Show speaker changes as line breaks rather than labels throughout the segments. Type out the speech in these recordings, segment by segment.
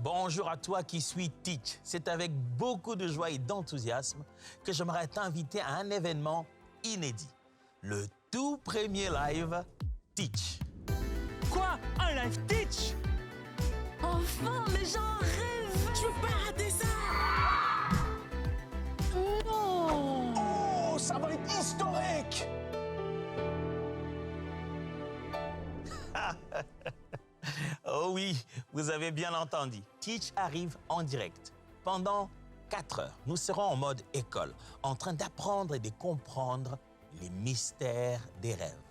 Bonjour à toi qui suis Teach. C'est avec beaucoup de joie et d'enthousiasme que j'aimerais t'inviter à un événement inédit. Le tout premier live Teach.
Quoi? Un live Teach?
Enfin, mais j'en rêve!
Je veux pas rater ça!
Non!
Oh, ça va être historique!
Oh oui, vous avez bien entendu. Teach arrive en direct. Pendant 4 heures, nous serons en mode école, en train d'apprendre et de comprendre les mystères des rêves.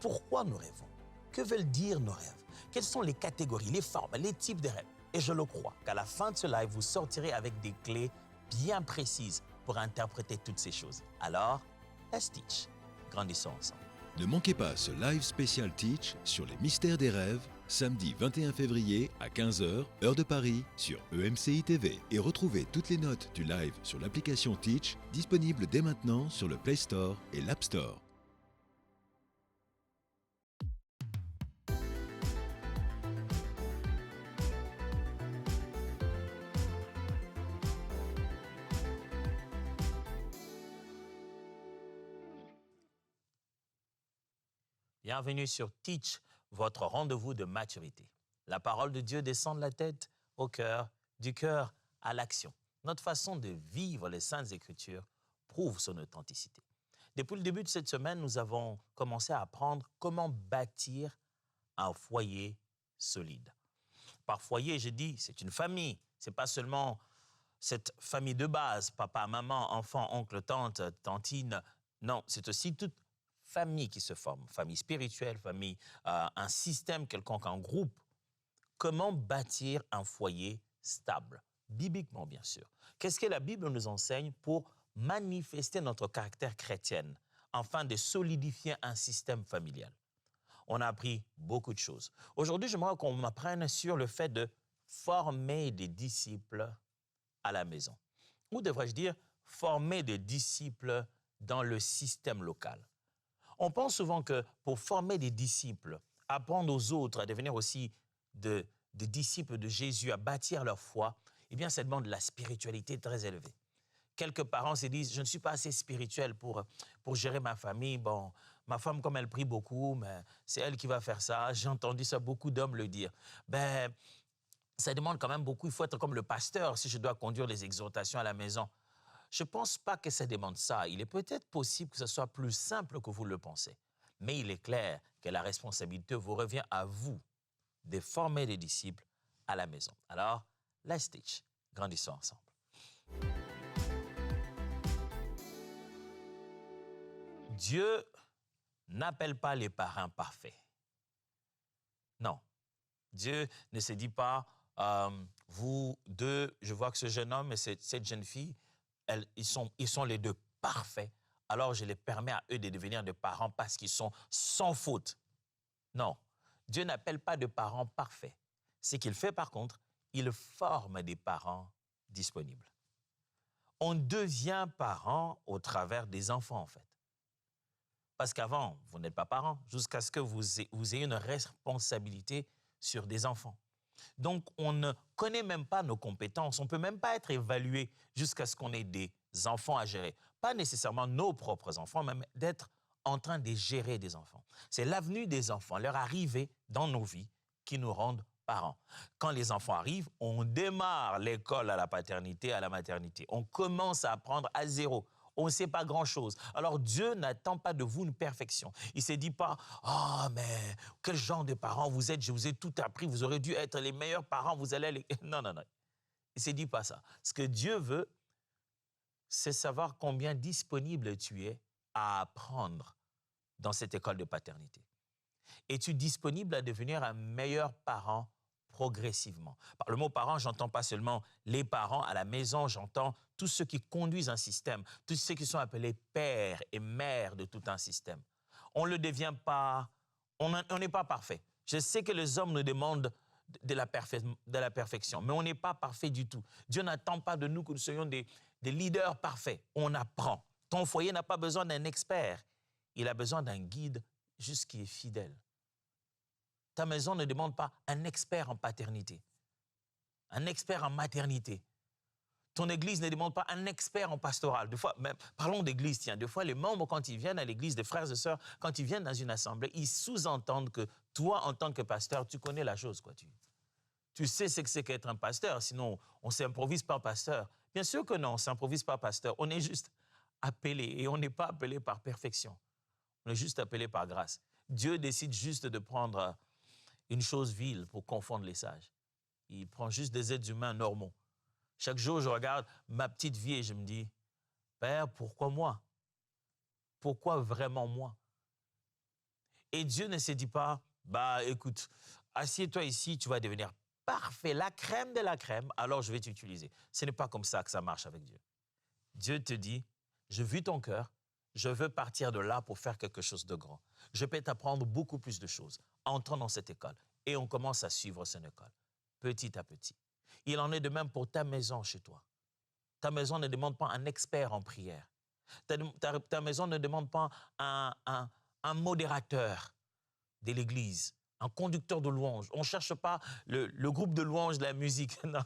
Pourquoi nous rêvons? Que veulent dire nos rêves? Quelles sont les catégories, les formes, les types de rêves? Et je le crois qu'à la fin de ce live, vous sortirez avec des clés bien précises pour interpréter toutes ces choses. Alors, let's Teach. Grandissons ensemble.
Ne manquez pas ce live spécial Teach sur les mystères des rêves, samedi 21 février à 15h, heure de Paris, sur EMCI TV. Et retrouvez toutes les notes du live sur l'application Teach, disponible dès maintenant sur le Play Store et l'App Store.
Bienvenue sur Teach, votre rendez-vous de maturité. La parole de Dieu descend de la tête au cœur, du cœur à l'action. Notre façon de vivre les Saintes Écritures prouve son authenticité. Depuis le début de cette semaine, nous avons commencé à apprendre comment bâtir un foyer solide. Par foyer, je dis, c'est une famille. Ce n'est pas seulement cette famille de base, papa, maman, enfant, oncle, tante, tantine. Non, c'est aussi toute famille qui se forme, famille spirituelle, famille, un système quelconque, un groupe. Comment bâtir un foyer stable? Bibliquement, bien sûr. Qu'est-ce que la Bible nous enseigne pour manifester notre caractère chrétien, afin de solidifier un système familial? On a appris beaucoup de choses. Aujourd'hui, j'aimerais qu'on apprenne sur le fait de former des disciples à la maison. Ou devrais-je dire, former des disciples dans le système local. On pense souvent que pour former des disciples, apprendre aux autres à devenir aussi des disciples de Jésus, à bâtir leur foi, eh bien, ça demande de la spiritualité très élevée. Quelques parents se disent, je ne suis pas assez spirituel pour gérer ma famille. Bon, ma femme, comme elle prie beaucoup, mais c'est elle qui va faire ça. J'ai entendu ça, beaucoup d'hommes le dire. Ben, ça demande quand même beaucoup. Il faut être comme le pasteur si je dois conduire les exhortations à la maison. Je ne pense pas que ça demande ça. Il est peut-être possible que ce soit plus simple que vous le pensez. Mais il est clair que la responsabilité vous revient à vous de former des disciples à la maison. Alors, let's teach. Grandissons ensemble. Dieu n'appelle pas les parents parfaits. Non. Dieu ne se dit pas, vous deux, je vois que ce jeune homme et cette jeune fille, ils sont les deux parfaits, alors je les permets à eux de devenir des parents parce qu'ils sont sans faute. Non, Dieu n'appelle pas de parents parfaits. Ce qu'il fait par contre, il forme des parents disponibles. On devient parent au travers des enfants en fait. Parce qu'avant, vous n'êtes pas parent, jusqu'à ce que vous ayez une responsabilité sur des enfants. Donc, on ne connaît même pas nos compétences, on ne peut même pas être évalué jusqu'à ce qu'on ait des enfants à gérer. Pas nécessairement nos propres enfants, même d'être en train de gérer des enfants. C'est l'avenue des enfants, leur arrivée dans nos vies qui nous rendent parents. Quand les enfants arrivent, on démarre l'école à la paternité, à la maternité. On commence à apprendre à zéro. On ne sait pas grand-chose. Alors Dieu n'attend pas de vous une perfection. Il ne se dit pas « Ah, mais quel genre de parents vous êtes? Je vous ai tout appris, vous aurez dû être les meilleurs parents, vous allez aller... » Non, non, non. Il ne se dit pas ça. Ce que Dieu veut, c'est savoir combien disponible tu es à apprendre dans cette école de paternité. Es-tu disponible à devenir un meilleur parent progressivement? Par le mot parent, j'entends pas seulement les parents à la maison, j'entends tous ceux qui conduisent un système, tous ceux qui sont appelés pères et mères de tout un système. On ne le devient pas, on n'est pas parfait. Je sais que les hommes nous demandent de la perfection, mais on n'est pas parfait du tout. Dieu n'attend pas de nous que nous soyons des leaders parfaits. On apprend. Ton foyer n'a pas besoin d'un expert. Il a besoin d'un guide juste qui est fidèle. Ta maison ne demande pas un expert en paternité. un expert en maternité. Ton église ne demande pas un expert en pastoral. Des fois, même, parlons d'église, tiens. Des fois, les membres, quand ils viennent à l'église, des frères et sœurs, quand ils viennent dans une assemblée, ils sous-entendent que toi, en tant que pasteur, tu connais la chose, quoi. Tu sais ce que c'est qu'être un pasteur, sinon on ne s'improvise pas pasteur. Bien sûr que non, on ne s'improvise pas pasteur. On est juste appelé et on n'est pas appelé par perfection. On est juste appelé par grâce. Dieu décide juste de prendre une chose vile pour confondre les sages. Il prend juste des êtres humains normaux. Chaque jour, je regarde ma petite vie et je me dis, Père, pourquoi moi? Pourquoi vraiment moi? Et Dieu ne se dit pas, bah écoute, assieds-toi ici, tu vas devenir parfait, la crème de la crème, alors je vais t'utiliser. Ce n'est pas comme ça que ça marche avec Dieu. Dieu te dit, je vis ton cœur, je veux partir de là pour faire quelque chose de grand. Je peux t'apprendre beaucoup plus de choses. Entrons dans cette école et on commence à suivre cette école, petit à petit. Il en est de même pour ta maison chez toi. Ta maison ne demande pas un expert en prière. Ta maison ne demande pas un modérateur de l'église, un conducteur de louange. On ne cherche pas le groupe de louange de la musique. Non.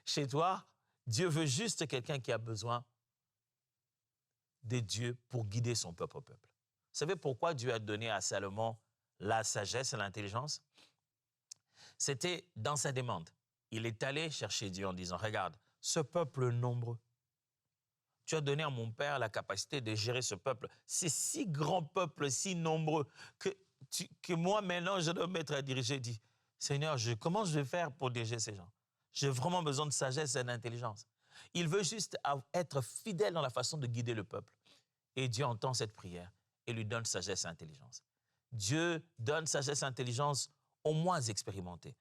Chez toi, Dieu veut juste quelqu'un qui a besoin de Dieu pour guider son peuple au peuple. Vous savez pourquoi Dieu a donné à Salomon la sagesse et l'intelligence? C'était dans sa demande. Il est allé chercher Dieu en disant, regarde, ce peuple nombreux, tu as donné à mon père la capacité de gérer ce peuple. C'est si grand peuple, si nombreux, que moi, maintenant, je dois me mettre à diriger. Je dis, Seigneur, comment je vais faire pour diriger ces gens? J'ai vraiment besoin de sagesse et d'intelligence. Il veut juste être fidèle dans la façon de guider le peuple. Et Dieu entend cette prière et lui donne sagesse et intelligence. Dieu donne sagesse et intelligence aux moins expérimentés.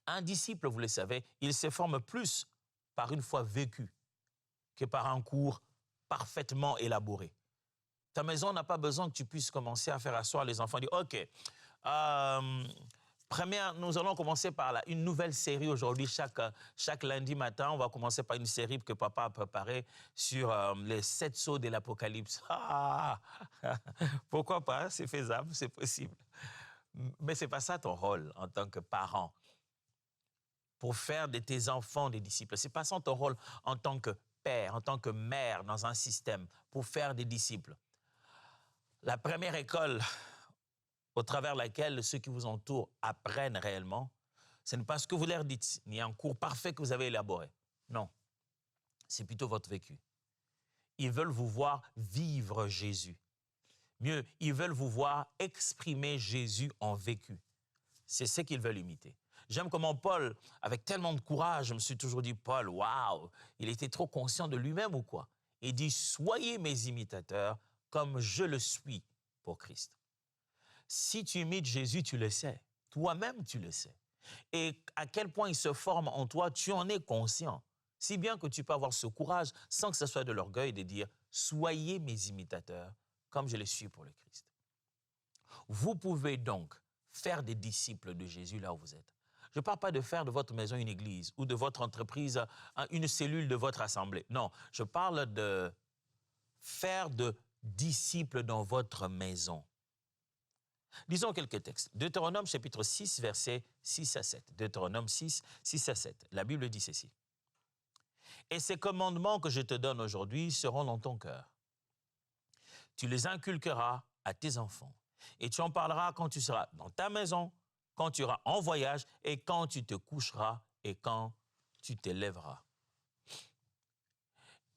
Un disciple, vous le savez, il se forme plus par une foi vécue que par un cours parfaitement élaboré. Ta maison n'a pas besoin que tu puisses commencer à faire asseoir les enfants et dire, OK, nous allons commencer par une nouvelle série aujourd'hui. Chaque lundi matin, on va commencer par une série que papa a préparée sur les 7 sceaux de l'Apocalypse. Ah, pourquoi pas? C'est faisable, c'est possible. Mais ce n'est pas ça ton rôle en tant que parent. Pour faire de tes enfants des disciples. Ce n'est pas ça ton rôle en tant que père, en tant que mère dans un système, pour faire des disciples. La première école au travers de laquelle ceux qui vous entourent apprennent réellement, ce n'est pas ce que vous leur dites, ni un cours parfait que vous avez élaboré. Non, c'est plutôt votre vécu. Ils veulent vous voir vivre Jésus. Mieux, ils veulent vous voir exprimer Jésus en vécu. C'est ce qu'ils veulent imiter. J'aime comment Paul, avec tellement de courage, je me suis toujours dit, Paul, waouh, il était trop conscient de lui-même ou quoi? Il dit, soyez mes imitateurs comme je le suis pour Christ. Si tu imites Jésus, tu le sais. Toi-même, tu le sais. Et à quel point il se forme en toi, tu en es conscient. Si bien que tu peux avoir ce courage, sans que ce soit de l'orgueil, de dire, soyez mes imitateurs comme je le suis pour le Christ. Vous pouvez donc faire des disciples de Jésus là où vous êtes. Je ne parle pas de faire de votre maison une église ou de votre entreprise une cellule de votre assemblée. Non, je parle de faire de disciples dans votre maison. Lisons quelques textes. Deutéronome chapitre 6, versets 6 à 7. Deutéronome 6, 6 à 7. La Bible dit ceci. « Et ces commandements que je te donne aujourd'hui seront dans ton cœur. Tu les inculqueras à tes enfants. Et tu en parleras quand tu seras dans ta maison, quand tu iras en voyage et quand tu te coucheras et quand tu te lèveras. »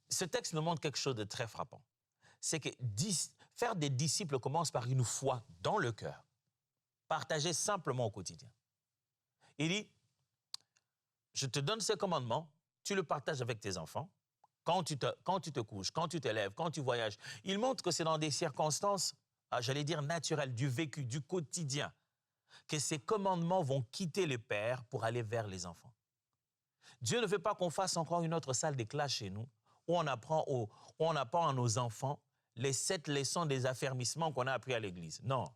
Ce texte nous montre quelque chose de très frappant. C'est que faire des disciples commence par une foi dans le cœur, partagée simplement au quotidien. Il dit, je te donne ces commandements, tu le partages avec tes enfants, quand tu te couches, quand tu te lèves, quand tu voyages. Il montre que c'est dans des circonstances, j'allais dire naturelles, du vécu, du quotidien, que ces commandements vont quitter les pères pour aller vers les enfants. Dieu ne veut pas qu'on fasse encore une autre salle de classe chez nous, où on apprend à nos enfants les 7 leçons des affermissements qu'on a appris à l'église. Non.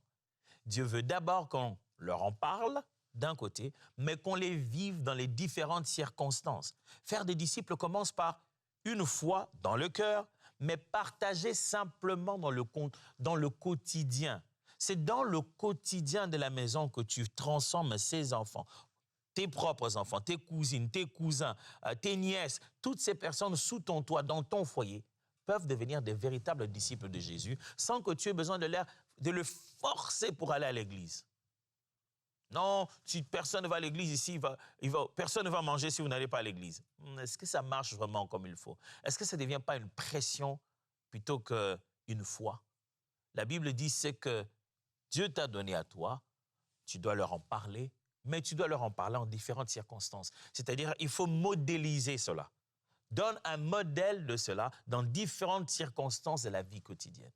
Dieu veut d'abord qu'on leur en parle, d'un côté, mais qu'on les vive dans les différentes circonstances. Faire des disciples commence par une foi dans le cœur, mais partagée simplement dans le quotidien. C'est dans le quotidien de la maison que tu transformes ces enfants. tes propres enfants, tes cousines, tes cousins, tes nièces, toutes ces personnes sous ton toit, dans ton foyer, peuvent devenir des véritables disciples de Jésus sans que tu aies besoin de le forcer pour aller à l'église. Non, si personne ne va à l'église ici, personne ne va manger si vous n'allez pas à l'église. Est-ce que ça marche vraiment comme il faut? Est-ce que ça ne devient pas une pression plutôt qu'une foi? La Bible dit c'est que Dieu t'a donné à toi, tu dois leur en parler, mais tu dois leur en parler en différentes circonstances. C'est-à-dire, il faut modéliser cela. Donne un modèle de cela dans différentes circonstances de la vie quotidienne.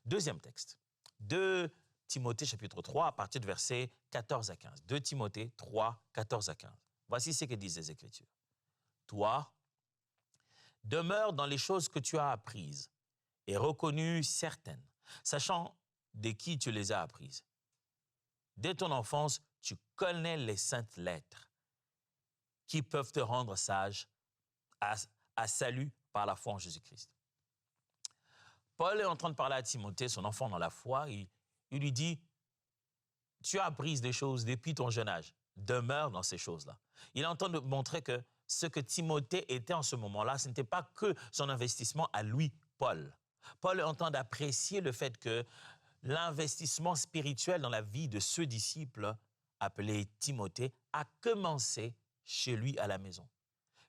Deuxième texte, 2 Timothée chapitre 3, à partir de versets 14 à 15. 2 Timothée 3, 14 à 15. Voici ce que disent les Écritures. Toi, demeure dans les choses que tu as apprises et reconnues certaines, sachant de qui tu les as apprises. Dès ton enfance, tu connais les saintes lettres qui peuvent te rendre sage à salut par la foi en Jésus-Christ. Paul est en train de parler à Timothée, son enfant dans la foi. Il lui dit, tu as appris des choses depuis ton jeune âge. Demeure dans ces choses-là. Il est en train de montrer que ce que Timothée était en ce moment-là, ce n'était pas que son investissement à lui, Paul. Paul est en train d'apprécier le fait que l'investissement spirituel dans la vie de ce disciple appelé Timothée a commencé chez lui à la maison.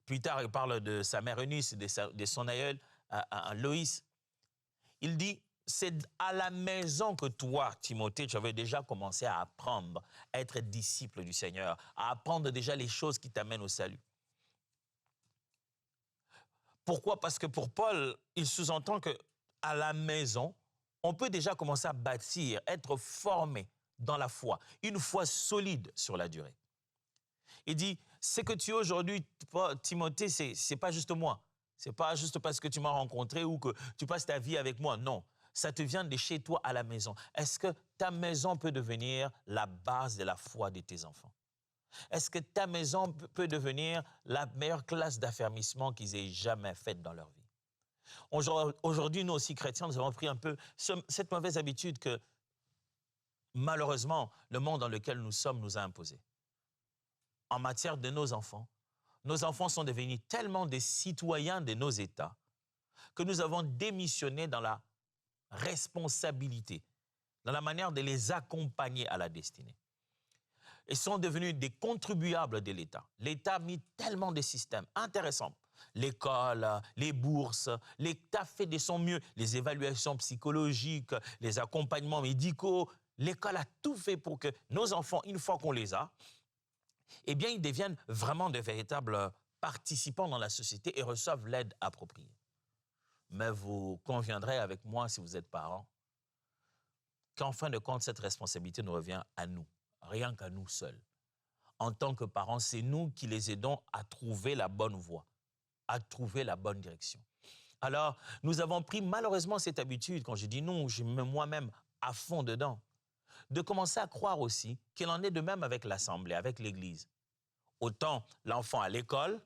Plus tard, il parle de sa mère Eunice, de son aïeul Loïs. Il dit, c'est à la maison que toi, Timothée, tu avais déjà commencé à apprendre, à être disciple du Seigneur, à apprendre déjà les choses qui t'amènent au salut. Pourquoi? Parce que pour Paul, il sous-entend qu'à la maison, on peut déjà commencer à bâtir, être formé dans la foi, une foi solide sur la durée. Il dit, ce que tu es aujourd'hui, Timothée, c'est pas juste moi. C'est pas juste parce que tu m'as rencontré ou que tu passes ta vie avec moi. Non, ça te vient de chez toi à la maison. Est-ce que ta maison peut devenir la base de la foi de tes enfants? Est-ce que ta maison peut devenir la meilleure classe d'affermissement qu'ils aient jamais faite dans leur vie? Aujourd'hui, nous aussi, chrétiens, nous avons pris un peu cette mauvaise habitude que, malheureusement, le monde dans lequel nous sommes nous a imposée. En matière de nos enfants sont devenus tellement des citoyens de nos États que nous avons démissionné dans la responsabilité, dans la manière de les accompagner à la destinée. Ils sont devenus des contribuables de l'État. L'État a mis tellement de systèmes intéressants. L'école, les bourses, l'État fait de son mieux, les évaluations psychologiques, les accompagnements médicaux. L'école a tout fait pour que nos enfants, une fois qu'on les a, eh bien, ils deviennent vraiment de véritables participants dans la société et reçoivent l'aide appropriée. Mais vous conviendrez avec moi, si vous êtes parents, qu'en fin de compte, cette responsabilité nous revient à nous, rien qu'à nous seuls. En tant que parents, c'est nous qui les aidons à trouver la bonne voie, à trouver la bonne direction. Alors, nous avons pris malheureusement cette habitude, quand je dis nous, je me mets moi-même à fond dedans, de commencer à croire aussi qu'il en est de même avec l'Assemblée, avec l'Église. Autant l'enfant à l'école,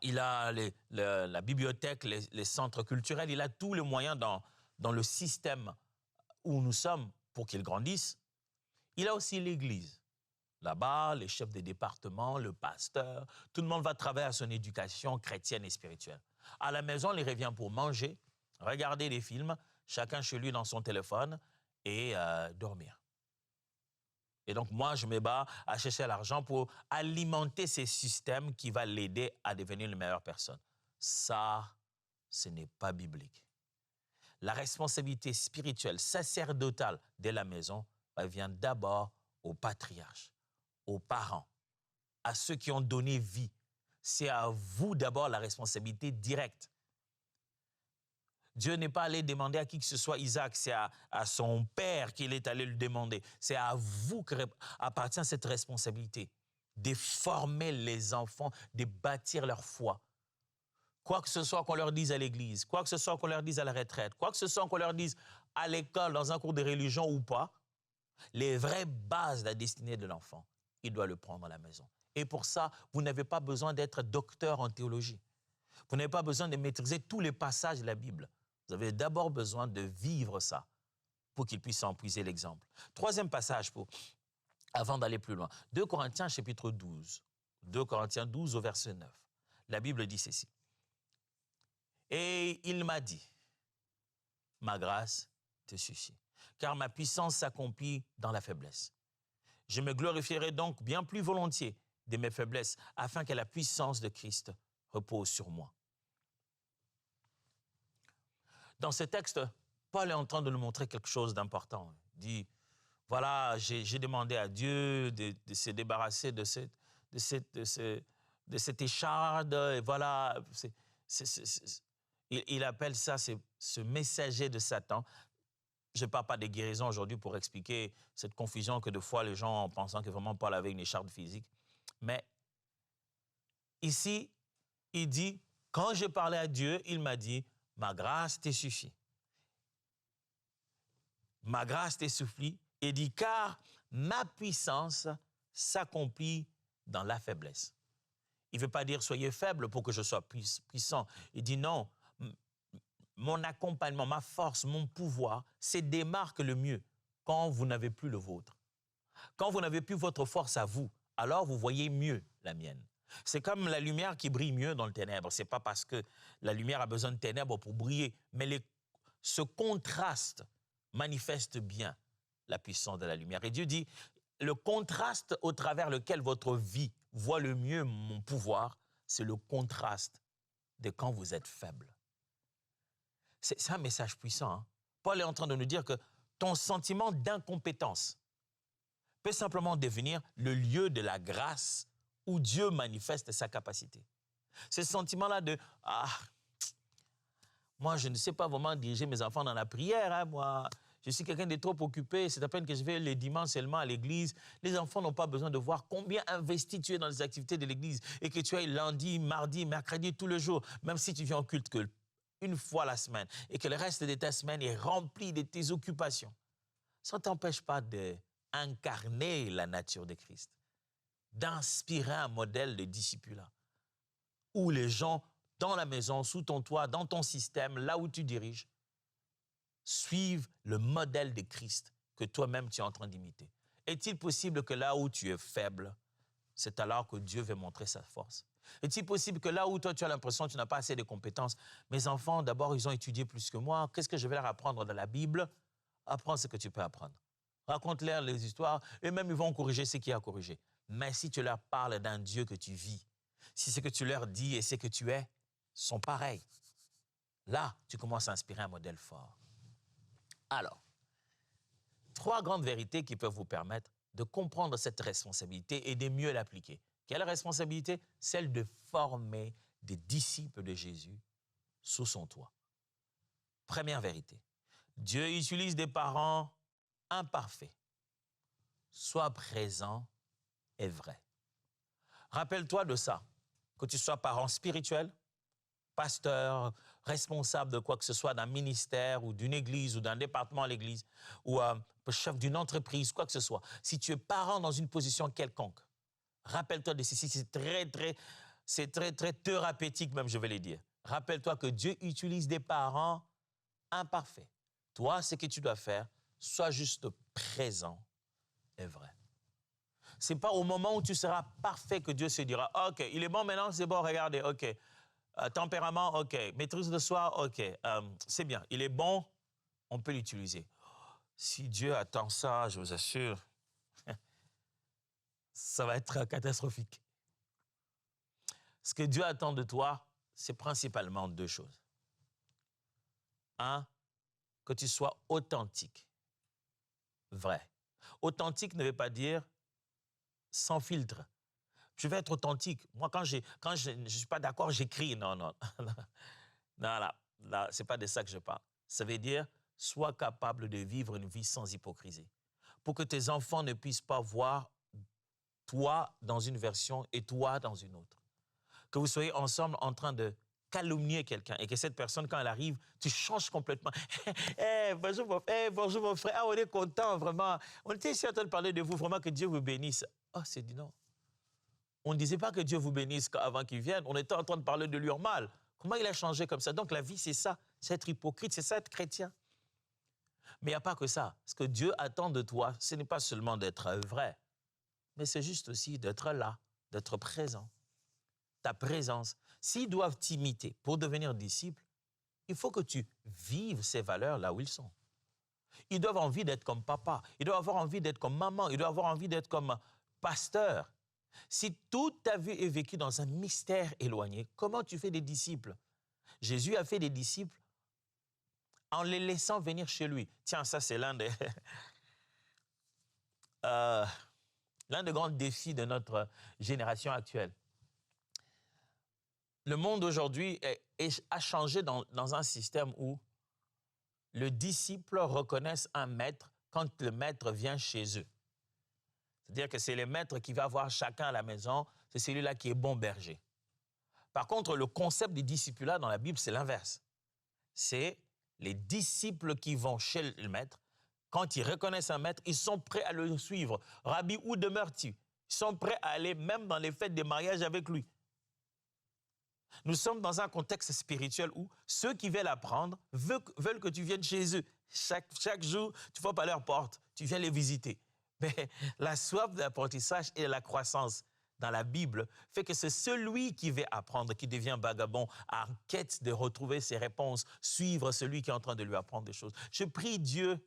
il a la bibliothèque, les centres culturels, il a tous les moyens dans le système où nous sommes pour qu'il grandisse. Il a aussi l'Église. Là-bas, les chefs des départements, le pasteur, tout le monde va travailler à son éducation chrétienne et spirituelle. À la maison, il revient pour manger, regarder des films, chacun chez lui dans son téléphone et dormir. Et donc, moi, je me bats à chercher l'argent pour alimenter ces systèmes qui vont l'aider à devenir une meilleure personne. Ça, ce n'est pas biblique. La responsabilité spirituelle, sacerdotale de la maison, elle vient d'abord aux patriarches, aux parents, à ceux qui ont donné vie. C'est à vous d'abord la responsabilité directe. Dieu n'est pas allé demander à qui que ce soit Isaac, c'est à son père qu'il est allé le demander. C'est à vous qu'appartient cette responsabilité de former les enfants, de bâtir leur foi. Quoi que ce soit qu'on leur dise à l'église, quoi que ce soit qu'on leur dise à la retraite, quoi que ce soit qu'on leur dise à l'école, dans un cours de religion ou pas, les vraies bases de la destinée de l'enfant, il doit le prendre à la maison. Et pour ça, vous n'avez pas besoin d'être docteur en théologie. Vous n'avez pas besoin de maîtriser tous les passages de la Bible. Vous avez d'abord besoin de vivre ça pour qu'il puisse en puiser l'exemple. Troisième passage pour avant d'aller plus loin. 2 Corinthiens chapitre 12. 2 Corinthiens 12 au verset 9. La Bible dit ceci. Et il m'a dit, ma grâce te suffit, car ma puissance s'accomplit dans la faiblesse. Je me glorifierai donc bien plus volontiers de mes faiblesses, afin que la puissance de Christ repose sur moi. Dans ce texte, Paul est en train de nous montrer quelque chose d'important. Il dit, voilà, j'ai demandé à Dieu de se débarrasser de cette écharde, et voilà, il appelle ça ce messager de Satan. Je ne parle pas de guérison aujourd'hui pour expliquer cette confusion que de fois les gens en pensant que vraiment Paul avait une écharpe physique. Mais ici, il dit, quand je parlais à Dieu, il m'a dit, ma grâce te suffit. Ma grâce te suffit. Il dit, car ma puissance s'accomplit dans la faiblesse. Il ne veut pas dire soyez faible pour que je sois puissant. Il dit non, mon accompagnement, ma force, mon pouvoir se démarque le mieux quand vous n'avez plus le vôtre. Quand vous n'avez plus votre force à vous, alors vous voyez mieux la mienne. C'est comme la lumière qui brille mieux dans le ténèbre. Ce n'est pas parce que la lumière a besoin de ténèbres pour briller, mais ce contraste manifeste bien la puissance de la lumière. Et Dieu dit, le contraste au travers lequel votre vie voit le mieux mon pouvoir, c'est le contraste de quand vous êtes faible. C'est un message puissant. Hein? Paul est en train de nous dire que ton sentiment d'incompétence peut simplement devenir le lieu de la grâce où Dieu manifeste sa capacité. Ce sentiment-là de « Ah, moi, je ne sais pas vraiment diriger mes enfants dans la prière. Hein, moi, je suis quelqu'un de trop occupé. C'est à peine que je vais les dimanches seulement à l'église. Les enfants n'ont pas besoin de voir combien investi tu es dans les activités de l'église et que tu es lundi, mardi, mercredi, tous les jours, même si tu viens au culte qu'une fois la semaine et que le reste de ta semaine est rempli de tes occupations. Ça ne t'empêche pas d'incarner la nature de Christ, d'inspirer un modèle de discipulat où les gens dans la maison, sous ton toit, dans ton système, là où tu diriges, suivent le modèle de Christ que toi-même tu es en train d'imiter. Est-il possible que là où tu es faible, c'est alors que Dieu veut montrer sa force? Est-il possible que là où toi tu as l'impression que tu n'as pas assez de compétences, mes enfants, d'abord ils ont étudié plus que moi, qu'est-ce que je vais leur apprendre dans la Bible? Apprends ce que tu peux apprendre. Raconte-leur les histoires, et même ils vont corriger ce qu'il y a à corriger. Mais si tu leur parles d'un Dieu que tu vis, si ce que tu leur dis et ce que tu es sont pareils, là, tu commences à inspirer un modèle fort. Alors, 3 grandes vérités qui peuvent vous permettre de comprendre cette responsabilité et de mieux l'appliquer. Quelle responsabilité? Celle de former des disciples de Jésus sous son toit. Première vérité, Dieu utilise des parents imparfaits. Sois présent et vrai. Rappelle-toi de ça, que tu sois parent spirituel, pasteur, responsable de quoi que ce soit, d'un ministère ou d'une église ou d'un département à l'église ou chef d'une entreprise, quoi que ce soit. Si tu es parent dans une position quelconque, rappelle-toi de ceci, c'est très thérapeutique même, je vais le dire. Rappelle-toi que Dieu utilise des parents imparfaits. Toi, ce que tu dois faire, sois juste présent et vrai. Ce n'est pas au moment où tu seras parfait que Dieu se dira « Ok, il est bon maintenant, c'est bon, regardez, ok. Tempérament, ok. Maîtrise de soi, ok. C'est bien, il est bon, on peut l'utiliser. » Si Dieu attend ça, je vous assure, ça va être catastrophique. Ce que Dieu attend de toi, c'est principalement 2 choses. 1, que tu sois authentique, vrai. Authentique ne veut pas dire sans filtre. Je vais être authentique. Moi, quand je ne suis pas d'accord, j'écris. Non. Non, là, ce n'est pas de ça que je parle. Ça veut dire, sois capable de vivre une vie sans hypocrisie. Pour que tes enfants ne puissent pas voir toi dans une version et toi dans une autre. Que vous soyez ensemble en train de calomnier quelqu'un et que cette personne, quand elle arrive, tu changes complètement. Bonjour mon frère, ah, on est content, vraiment. On était ici en train de parler de vous, vraiment que Dieu vous bénisse. Oh, c'est dit non. On ne disait pas que Dieu vous bénisse avant qu'il vienne, on était en train de parler de lui en mal. Comment il a changé comme ça? Donc la vie, c'est ça, c'est être hypocrite, c'est ça être chrétien. Mais il n'y a pas que ça. Ce que Dieu attend de toi, ce n'est pas seulement d'être vrai, mais c'est juste aussi d'être là, d'être présent. Ta présence. S'ils doivent t'imiter pour devenir disciples, il faut que tu vives ces valeurs là où ils sont. Ils doivent avoir envie d'être comme papa, ils doivent avoir envie d'être comme maman, ils doivent avoir envie d'être comme pasteur. Si toute ta vie est vécue dans un mystère éloigné, comment tu fais des disciples? Jésus a fait des disciples en les laissant venir chez lui. Tiens, ça c'est l'un des grands défis de notre génération actuelle. Le monde aujourd'hui a changé dans un système où le disciple reconnaît un maître quand le maître vient chez eux. C'est-à-dire que c'est le maître qui va voir chacun à la maison, c'est celui-là qui est bon berger. Par contre, le concept des disciples dans la Bible, c'est l'inverse. C'est les disciples qui vont chez le maître. Quand ils reconnaissent un maître, ils sont prêts à le suivre. Rabbi, où demeures-tu? Ils sont prêts à aller même dans les fêtes des mariages avec lui. Nous sommes dans un contexte spirituel où ceux qui veulent apprendre veulent que tu viennes chez eux. Chaque jour, tu frappes à leur porte, tu viens les visiter. Mais la soif de l'apprentissage et de la croissance dans la Bible fait que c'est celui qui veut apprendre qui devient vagabond, en quête de retrouver ses réponses, suivre celui qui est en train de lui apprendre des choses. Je prie Dieu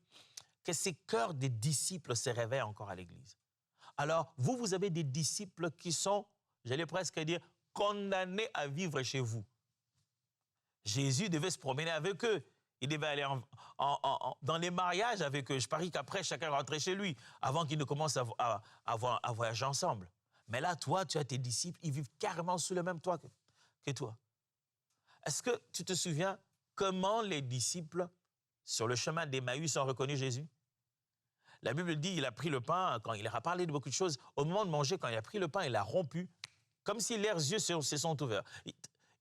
que ces cœurs des disciples se réveillent encore à l'Église. Alors, vous avez des disciples qui sont, j'allais presque dire, condamnés à vivre chez vous. Jésus devait se promener avec eux. Il devait aller dans les mariages avec eux. Je parie qu'après, chacun rentrait chez lui avant qu'ils ne commencent à voyager ensemble. Mais là, toi, tu as tes disciples, ils vivent carrément sous le même toit que toi. Est-ce que tu te souviens comment les disciples, sur le chemin d'Emmaüs, ont reconnu Jésus? La Bible dit il a pris le pain, quand il leur a parlé de beaucoup de choses. Au moment de manger, quand il a pris le pain, il l'a rompu, comme si leurs yeux se sont ouverts. Il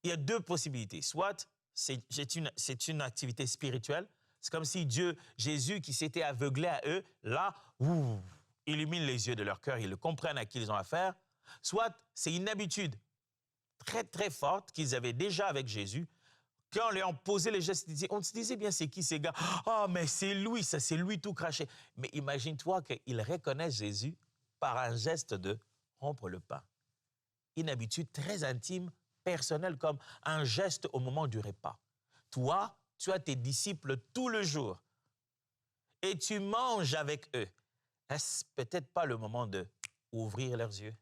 y a deux possibilités. Soit c'est une activité spirituelle. C'est comme si Jésus qui s'était aveuglé à eux, là, illumine les yeux de leur cœur, ils le comprennent à qui ils ont affaire. Soit c'est une habitude très, très forte qu'ils avaient déjà avec Jésus. Quand on leur a posé les gestes, on se disait bien, c'est qui ces gars? Ah, mais c'est lui, ça, c'est lui tout craché. Mais imagine-toi qu'ils reconnaissent Jésus par un geste de rompre le pain. Une habitude très intime, personnelle, comme un geste au moment du repas. Toi, tu as tes disciples tout le jour et tu manges avec eux. Est-ce peut-être pas le moment d'ouvrir leurs yeux?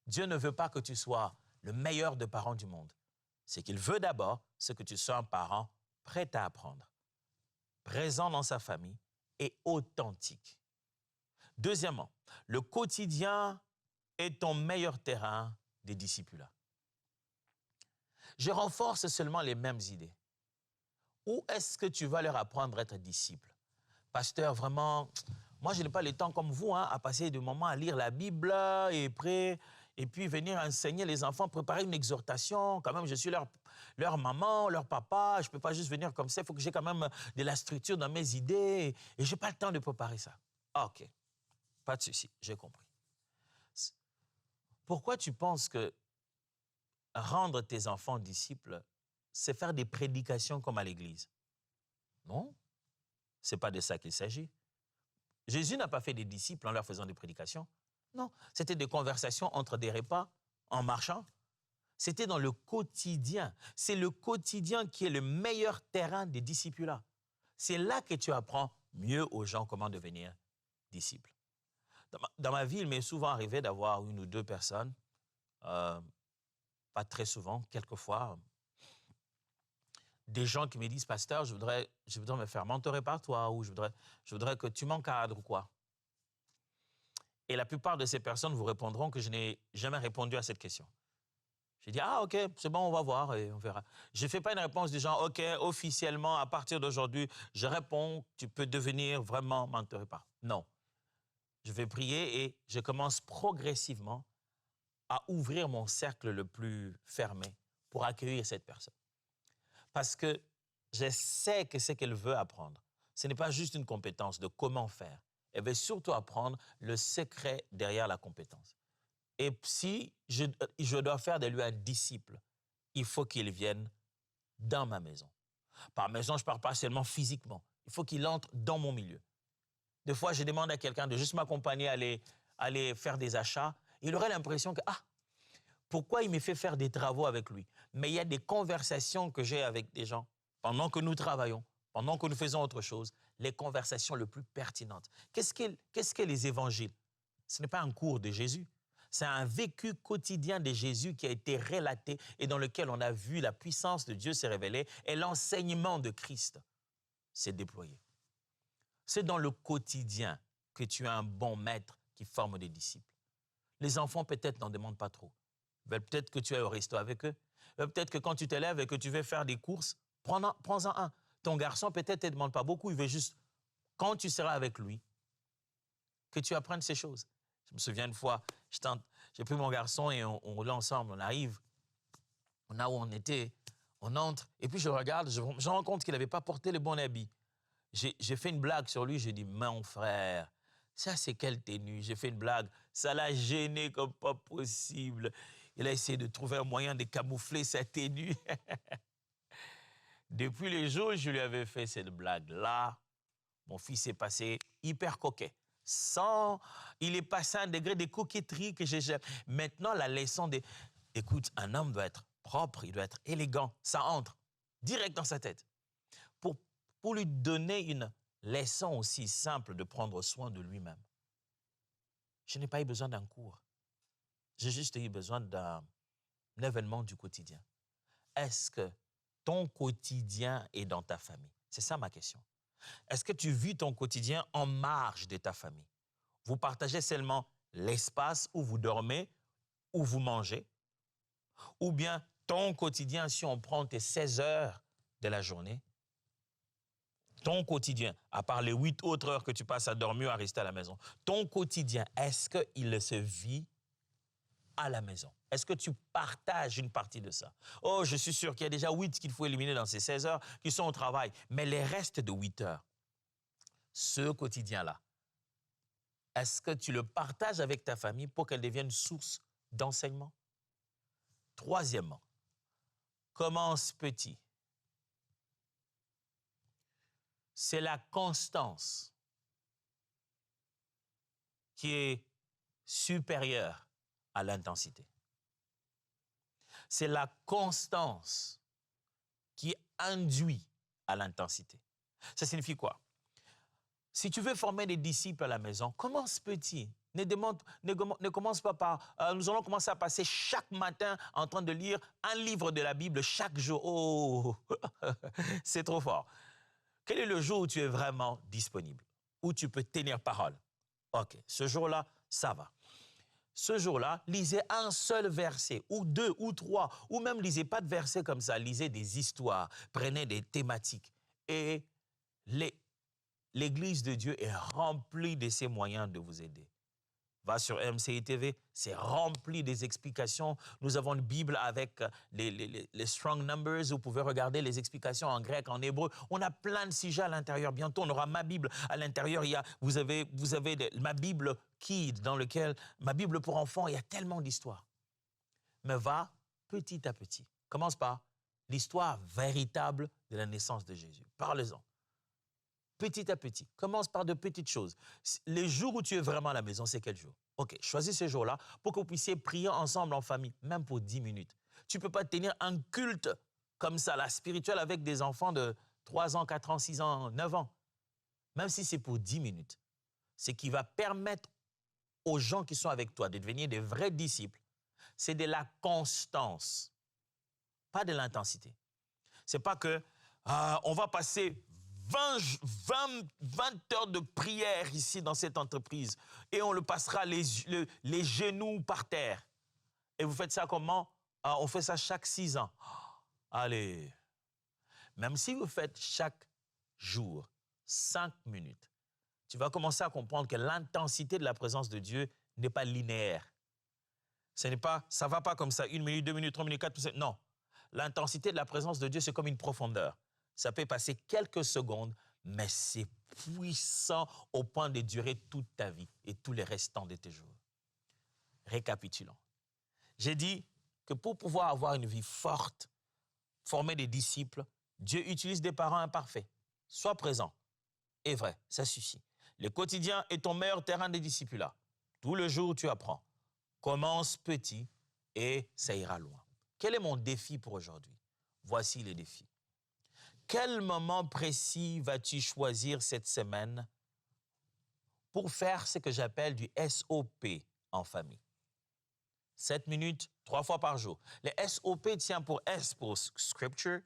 Dieu ne veut pas que tu sois le meilleur des parents du monde. Ce qu'il veut d'abord, c'est que tu sois un parent prêt à apprendre, présent dans sa famille et authentique. Deuxièmement, le quotidien est ton meilleur terrain des discipulats. Je renforce seulement les mêmes idées. Où est-ce que tu vas leur apprendre à être disciple? Pasteur, vraiment, moi je n'ai pas le temps comme vous à passer des moments à lire la Bible et puis venir enseigner les enfants, préparer une exhortation. Quand même, je suis leur maman, leur papa. Je ne peux pas juste venir comme ça. Il faut que j'ai quand même de la structure dans mes idées. Et je n'ai pas le temps de préparer ça. Ah, OK. Pas de souci, j'ai compris. Pourquoi tu penses que rendre tes enfants disciples, c'est faire des prédications comme à l'église? Non, ce n'est pas de ça qu'il s'agit. Jésus n'a pas fait des disciples en leur faisant des prédications. Non, c'était des conversations entre des repas, en marchant. C'était dans le quotidien. C'est le quotidien qui est le meilleur terrain des discipulats. C'est là que tu apprends mieux aux gens comment devenir disciples. Dans ma vie, il m'est souvent arrivé d'avoir une ou deux personnes, pas très souvent, quelquefois, des gens qui me disent « Pasteur, je voudrais me faire mentorer par toi » ou « je voudrais que tu m'encadres » ou quoi. Et la plupart de ces personnes vous répondront que je n'ai jamais répondu à cette question. J'ai dit « Ah, OK, c'est bon, on va voir et on verra. » Je ne fais pas une réponse du genre « OK, officiellement, à partir d'aujourd'hui, je réponds, tu peux devenir vraiment mentoré par. » Non. Je vais prier et je commence progressivement à ouvrir mon cercle le plus fermé pour accueillir cette personne. Parce que je sais que ce qu'elle veut apprendre, ce n'est pas juste une compétence de comment faire. Elle veut surtout apprendre le secret derrière la compétence. Et si je dois faire de lui un disciple, il faut qu'il vienne dans ma maison. Par maison, je ne parle pas seulement physiquement. Il faut qu'il entre dans mon milieu. Des fois, je demande à quelqu'un de juste m'accompagner à aller aller faire des achats, il aurait l'impression que, pourquoi il me fait faire des travaux avec lui? Mais il y a des conversations que j'ai avec des gens pendant que nous travaillons, pendant que nous faisons autre chose, les conversations les plus pertinentes. Qu'est-ce que les évangiles? Ce n'est pas un cours de Jésus. C'est un vécu quotidien de Jésus qui a été relaté et dans lequel on a vu la puissance de Dieu se révéler et l'enseignement de Christ s'est déployé. C'est dans le quotidien que tu as un bon maître qui forme des disciples. Les enfants peut-être n'en demandent pas trop. Peut-être que tu es au resto avec eux. Peut-être que quand tu te lèves et que tu veux faire des courses, prends-en un. Ton garçon peut-être ne te demande pas beaucoup, il veut juste, quand tu seras avec lui, que tu apprennes ces choses. Je me souviens une fois, j'ai pris mon garçon et on roulait ensemble, on arrive, on a où on était, on entre, et puis je regarde, je me rends compte qu'il n'avait pas porté le bon habit. J'ai fait une blague sur lui, j'ai dit, mon frère, ça c'est quelle tenue? J'ai fait une blague, ça l'a gêné comme pas possible. Il a essayé de trouver un moyen de camoufler sa tenue. Depuis les jours où je lui avais fait cette blague-là, mon fils est passé hyper coquet. Il est passé à un degré de coquetterie que j'ai jamais. Maintenant, la leçon écoute, un homme doit être propre, il doit être élégant. Ça entre direct dans sa tête. Pour lui donner une leçon aussi simple de prendre soin de lui-même. Je n'ai pas eu besoin d'un cours. J'ai juste eu besoin d'un événement du quotidien. Est-ce que ton quotidien est dans ta famille? C'est ça ma question. Est-ce que tu vis ton quotidien en marge de ta famille? Vous partagez seulement l'espace où vous dormez, où vous mangez? Ou bien ton quotidien, si on prend tes 16 heures de la journée, ton quotidien, à part les 8 autres heures que tu passes à dormir ou à rester à la maison, ton quotidien, est-ce qu'il se vit à la maison? Est-ce que tu partages une partie de ça? Oh, je suis sûr qu'il y a déjà 8 qu'il faut éliminer dans ces 16 heures qui sont au travail. Mais les restes de 8 heures, ce quotidien-là, est-ce que tu le partages avec ta famille pour qu'elle devienne source d'enseignement? Troisièmement, commence petit. C'est la constance qui est supérieure à l'intensité. C'est la constance qui induit à l'intensité. Ça signifie quoi? Si tu veux former des disciples à la maison, commence petit. Ne commence pas par nous allons commencer à passer chaque matin en train de lire un livre de la Bible chaque jour. Oh, c'est trop fort. Quel est le jour où tu es vraiment disponible? Où tu peux tenir parole? OK, ce jour-là, ça va. Ce jour-là, lisez un seul verset, ou 2, ou 3, ou même lisez pas de versets comme ça, lisez des histoires, prenez des thématiques. Et l'Église de Dieu est remplie de ces moyens de vous aider. Va sur MCI TV, c'est rempli des explications. Nous avons une Bible avec les strong numbers. Vous pouvez regarder les explications en grec, en hébreu. On a plein de sujets à l'intérieur. Bientôt, on aura ma Bible. À l'intérieur, vous avez ma Bible Kid, dans lequel, ma Bible pour enfants, il y a tellement d'histoires. Mais va petit à petit. Commence par l'histoire véritable de la naissance de Jésus. Parle-en. Petit à petit. Commence par de petites choses. Les jours où tu es vraiment à la maison, c'est quel jour? OK, choisis ce jour-là pour que vous puissiez prier ensemble en famille, même pour 10 minutes. Tu ne peux pas tenir un culte comme ça, là, spirituel, avec des enfants de 3 ans, 4 ans, 6 ans, 9 ans. Même si c'est pour 10 minutes. Ce qui va permettre aux gens qui sont avec toi de devenir des vrais disciples, c'est de la constance, pas de l'intensité. C'est pas que on va passer 20 heures de prière ici dans cette entreprise et on le passera les genoux par terre. Et vous faites ça comment? On fait ça chaque 6 ans. Allez, même si vous faites chaque jour 5 minutes, tu vas commencer à comprendre que l'intensité de la présence de Dieu n'est pas linéaire. Ça ne va pas comme ça, 1 minute, 2 minutes, 3 minutes, 4 minutes, non. L'intensité de la présence de Dieu, c'est comme une profondeur. Ça peut passer quelques secondes, mais c'est puissant au point de durer toute ta vie et tous les restants de tes jours. Récapitulons. J'ai dit que pour pouvoir avoir une vie forte, former des disciples, Dieu utilise des parents imparfaits. Sois présent et vrai, ça suffit. Le quotidien est ton meilleur terrain de discipulat. Tout le jour, tu apprends. Commence petit et ça ira loin. Quel est mon défi pour aujourd'hui? Voici les défis. Quel moment précis vas-tu choisir cette semaine pour faire ce que j'appelle du SOP en famille? 7 minutes, 3 fois par jour. Le SOP tient pour S pour Scripture,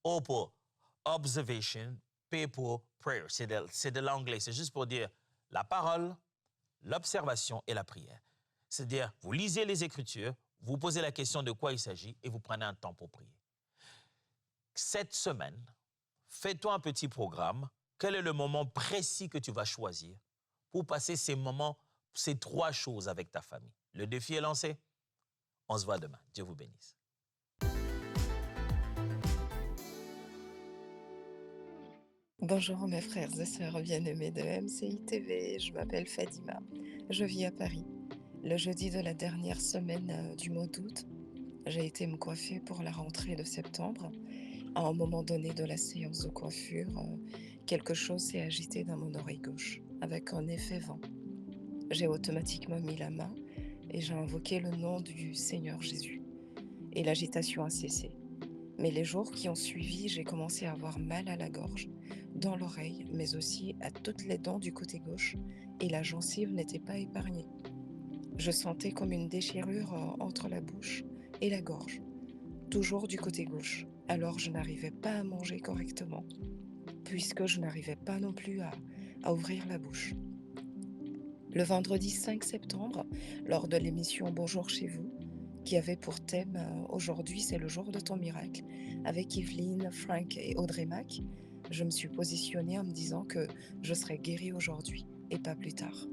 O pour Observation, P pour Prayer. C'est de l'anglais. C'est juste pour dire la parole, l'observation et la prière. C'est-à-dire, vous lisez les Écritures, vous posez la question de quoi il s'agit et vous prenez un temps pour prier. Cette semaine, fais-toi un petit programme. Quel est le moment précis que tu vas choisir pour passer ces moments, ces 3 choses avec ta famille? Le défi est lancé. On se voit demain. Dieu vous bénisse.
Bonjour mes frères et sœurs bien-aimés de MCI TV, je m'appelle Fadima, je vis à Paris. Le jeudi de la dernière semaine du mois d'août, j'ai été me coiffer pour la rentrée de septembre. À un moment donné de la séance de coiffure, quelque chose s'est agité dans mon oreille gauche, avec un effet vent. J'ai automatiquement mis la main et j'ai invoqué le nom du Seigneur Jésus. Et l'agitation a cessé. Mais les jours qui ont suivi, j'ai commencé à avoir mal à la gorge, dans l'oreille, mais aussi à toutes les dents du côté gauche, et la gencive n'était pas épargnée. Je sentais comme une déchirure entre la bouche et la gorge, toujours du côté gauche. Alors je n'arrivais pas à manger correctement, puisque je n'arrivais pas non plus à ouvrir la bouche. Le vendredi 5 septembre, lors de l'émission Bonjour chez vous, qui avait pour thème « Aujourd'hui, c'est le jour de ton miracle » avec Yveline, Frank et Audrey Mac, je me suis positionnée en me disant que je serais guérie aujourd'hui et pas plus tard.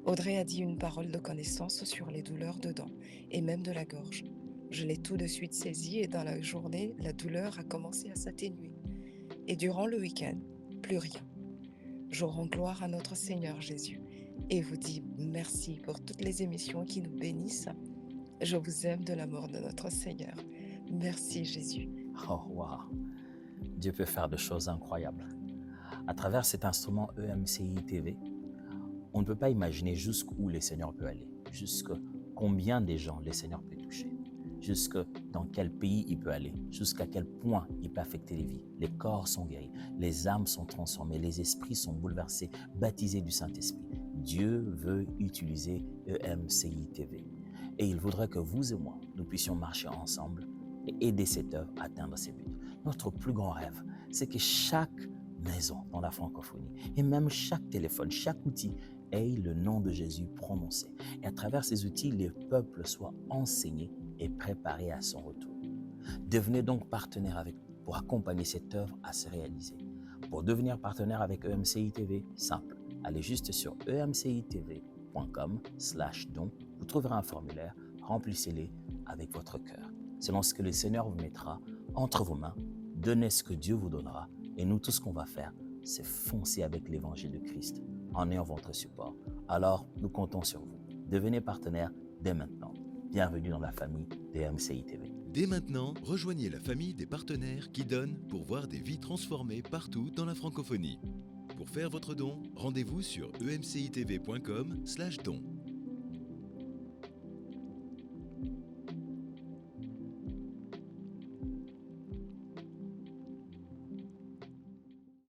Audrey a dit une parole de connaissance sur les douleurs de dents et même de la gorge. Je l'ai tout de suite saisie et dans la journée, la douleur a commencé à s'atténuer. Et durant le week-end, plus rien. Je rends gloire à notre Seigneur Jésus et vous dis merci pour toutes les émissions qui nous bénissent. Je vous aime de l'amour de notre Seigneur. Merci Jésus.
Oh, wow! Dieu peut faire des choses incroyables. À travers cet instrument EMCI TV, on ne peut pas imaginer jusqu'où le Seigneur peut aller, jusqu'à combien de gens le Seigneur peut toucher, jusqu'à dans quel pays il peut aller, jusqu'à quel point il peut affecter les vies. Les corps sont guéris, les âmes sont transformées, les esprits sont bouleversés, baptisés du Saint-Esprit. Dieu veut utiliser EMCI TV. Et il voudrait que vous et moi, nous puissions marcher ensemble et aider cette œuvre à atteindre ses buts. Notre plus grand rêve, c'est que chaque maison dans la francophonie et même chaque téléphone, chaque outil ait le nom de Jésus prononcé. Et à travers ces outils, les peuples soient enseignés et préparés à son retour. Devenez donc partenaire avec nous pour accompagner cette œuvre à se réaliser. Pour devenir partenaire avec EMCI TV, simple. Allez juste sur emcitv.com/don. Vous trouverez un formulaire, remplissez-les avec votre cœur. Selon ce que le Seigneur vous mettra entre vos mains, donnez ce que Dieu vous donnera. Et nous, tout ce qu'on va faire, c'est foncer avec l'évangile de Christ en ayant votre support. Alors, nous comptons sur vous. Devenez partenaire dès maintenant. Bienvenue dans la famille des MCI TV.
Dès maintenant, rejoignez la famille des partenaires qui donnent pour voir des vies transformées partout dans la francophonie. Pour faire votre don, rendez-vous sur emcitv.com/don.